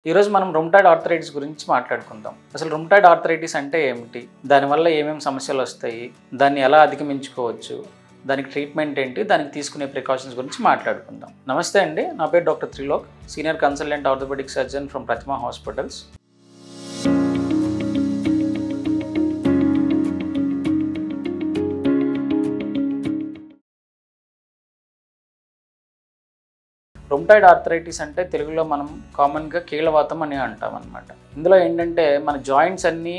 ఈరోజు మనం rheumatoid arthritis గురించి మాట్లాడుకుందాం. అసలు రుమటాయిడ్ ఆర్థరైటిస్ అంటే ఏమిటి? దానివల్ల ఏమేమి సమస్యలు వస్తాయి? దాన్ని ఎలా అధిగమించుకోవచ్చు? దానికి ట్రీట్మెంట్ ఏంటి? దానికి తీసుకునే ప్రికాషన్స్ గురించి మాట్లాడుకుందాం. నమస్తే అండి, నా పేరు doctor Trilok, senior consultant orthopaedic surgeon from Pratima hospitals. Rheumatoid arthritis అంటే తెలుగులో మనం కామన్గా కీళ్ళవాతం అని అంటాం అనమాట. ఇందులో ఏంటంటే మన జాయింట్స్ అన్నీ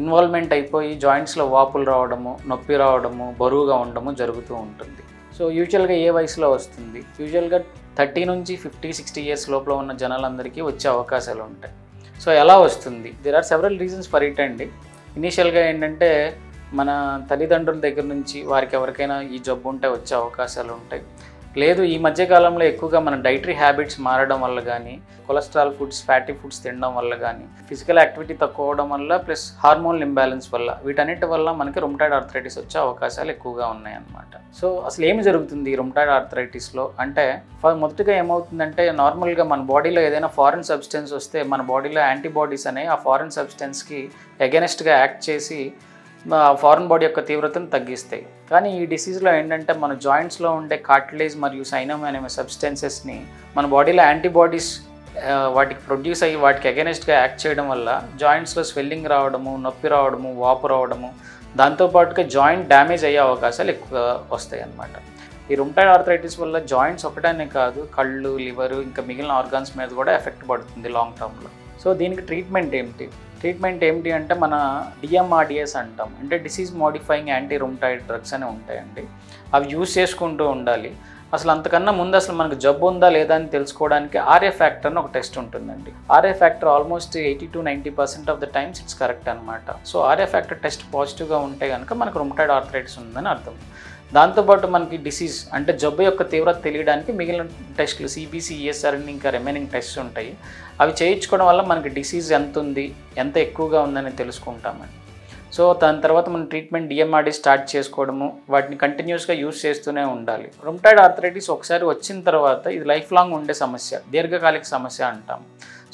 ఇన్వాల్వ్మెంట్ అయిపోయి జాయింట్స్లో వాపులు రావడము, నొప్పి రావడము, బరువుగా ఉండడము జరుగుతూ ఉంటుంది. సో యూజువల్గా ఏ వయసులో వస్తుంది? యూజువల్గా 30 నుంచి 50-60 ఇయర్స్ లోపల ఉన్న జనాలందరికీ వచ్చే అవకాశాలు ఉంటాయి. సో ఎలా వస్తుంది? There are several reasons for it అండి. ఇనీషియల్గా ఏంటంటే మన తల్లిదండ్రుల దగ్గర నుంచి వారికి ఎవరికైనా ఈ జబ్బు ఉంటే వచ్చే అవకాశాలు ఉంటాయి. లేదు, ఈ మధ్యకాలంలో ఎక్కువగా మన డైటరీ హ్యాబిట్స్ మారడం వల్ల కానీ, కొలెస్ట్రాల్ ఫుడ్స్, ఫ్యాటీ ఫుడ్స్ తినడం వల్ల కానీ, ఫిజికల్ యాక్టివిటీ తక్కువ అవడం వల్ల, ప్లస్ హార్మోనల్ ఇంబ్యాలెన్స్ వల్ల, వీటన్నిటి వల్ల మనకి రుమటాయిడ్ ఆర్థరైటిస్ వచ్చే అవకాశాలు ఎక్కువగా ఉన్నాయన్నమాట. సో అసలు ఏమి జరుగుతుంది ఈ రుమటాయిడ్ ఆర్థరైటిస్లో అంటే, మొదటిగా ఏమవుతుందంటే నార్మల్గా మన బాడీలో ఏదైనా ఫారిన్ సబ్స్టెన్స్ వస్తే మన బాడీలో యాంటీబాడీస్ అనేవి ఆ ఫారిన్ సబ్స్టెన్స్కి అగెనెస్ట్గా యాక్ట్ చేసి ఫారిన్ బాడీ యొక్క తీవ్రతను తగ్గిస్తాయి. కానీ ఈ డిసీజ్లో ఏంటంటే మన జాయింట్స్లో ఉండే కార్టిలేజ్ మరియు సైనమ్ అనే సబ్స్టెన్సెస్ని మన బాడీలో యాంటీబాడీస్ వాటికి ప్రొడ్యూస్ అయ్యి వాటికి అగెనెస్ట్గా యాక్ట్ చేయడం వల్ల జాయింట్స్లో స్వెల్లింగ్ రావడము, నొప్పి రావడము, వాపు రావడము, దాంతోపాటుగా జాయింట్ డ్యామేజ్ అయ్యే అవకాశాలు ఎక్కువగా వస్తాయి అన్నమాట. ఈ రుమటాయిడ్ ఆర్థరైటిస్ వల్ల జాయింట్స్ ఒకటనే కాదు, కళ్ళు, లివరు, ఇంకా మిగిలిన ఆర్గాన్స్ మీద కూడా ఎఫెక్ట్ పడుతుంది లాంగ్ టర్మ్లో. సో దీనికి ట్రీట్మెంట్ ఏమిటి అంటే మన DMRDS అంటాం, అంటే disease modifying anti rheumatoid drugs అని ఉంటాయండి. అవి యూజ్ చేసుకుంటూ ఉండాలి. అసలు అంతకన్నా ముందు అసలు మనకు జబ్బు ఉందా లేదా అని తెలుసుకోవడానికి RA ఫ్యాక్టర్ అని ఒక టెస్ట్ ఉంటుందండి. RA factor almost 80-90% of the times it's correct అనమాట. సో RA ఫ్యాక్టర్ టెస్ట్ పాజిటివ్గా ఉంటే కనుక మనకు రుమటాయిడ్ ఆర్థరైటిస్ ఉందని అర్థం. దాంతోపాటు మనకి డిసీజ్ అంటే జబ్బు యొక్క తీవ్రత తెలియడానికి మిగిలిన టెస్టులు CBC, ESR అని ఇంకా రిమైనింగ్ టెస్ట్స్ ఉంటాయి. అవి చేయించుకోవడం వల్ల మనకి డిసీజ్ ఎంత ఉంది, ఎంత ఎక్కువగా ఉందని తెలుసుకుంటామండి. సో దాని తర్వాత మనం ట్రీట్మెంట్ DMRD స్టార్ట్ చేసుకోవడము, వాటిని కంటిన్యూస్గా యూజ్ చేస్తూనే ఉండాలి. రుమటాయిడ్ ఆర్థరైటిస్ ఒకసారి వచ్చిన తర్వాత ఇది లైఫ్ లాంగ్ ఉండే సమస్య, దీర్ఘకాలిక సమస్య అంటాం.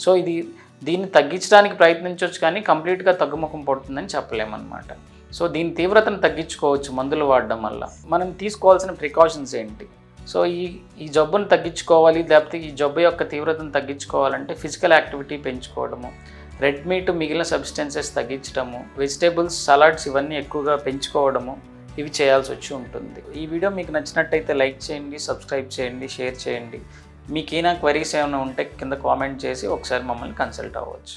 సో దీన్ని తగ్గించడానికి ప్రయత్నించవచ్చు, కానీ కంప్లీట్గా తగ్గుముఖం పడుతుందని చెప్పలేమన్నమాట. సో దీని తీవ్రతను తగ్గించుకోవచ్చు మందులు వాడడం వల్ల. మనం తీసుకోవాల్సిన ప్రికాషన్స్ ఏంటి? సో ఈ జబ్బును తగ్గించుకోవాలి, లేకపోతే ఈ జబ్బు యొక్క తీవ్రతను తగ్గించుకోవాలంటే ఫిజికల్ యాక్టివిటీ పెంచుకోవడము, రెడ్ మీట్, మిగిలిన సబ్స్టెన్సెస్ తగ్గించడము, వెజిటేబుల్స్, సలాడ్స్ ఇవన్నీ ఎక్కువగా పెంచుకోవడము, ఇవి చేయాల్సి వచ్చి ఉంటుంది. ఈ వీడియో మీకు నచ్చినట్టయితే లైక్ చేయండి, సబ్స్క్రైబ్ చేయండి, షేర్ చేయండి. మీకు ఏమైనా క్వరీస్ ఏమైనా ఉంటే కింద కామెంట్ చేసి ఒకసారి మమ్మల్ని కన్సల్ట్ అవ్వచ్చు.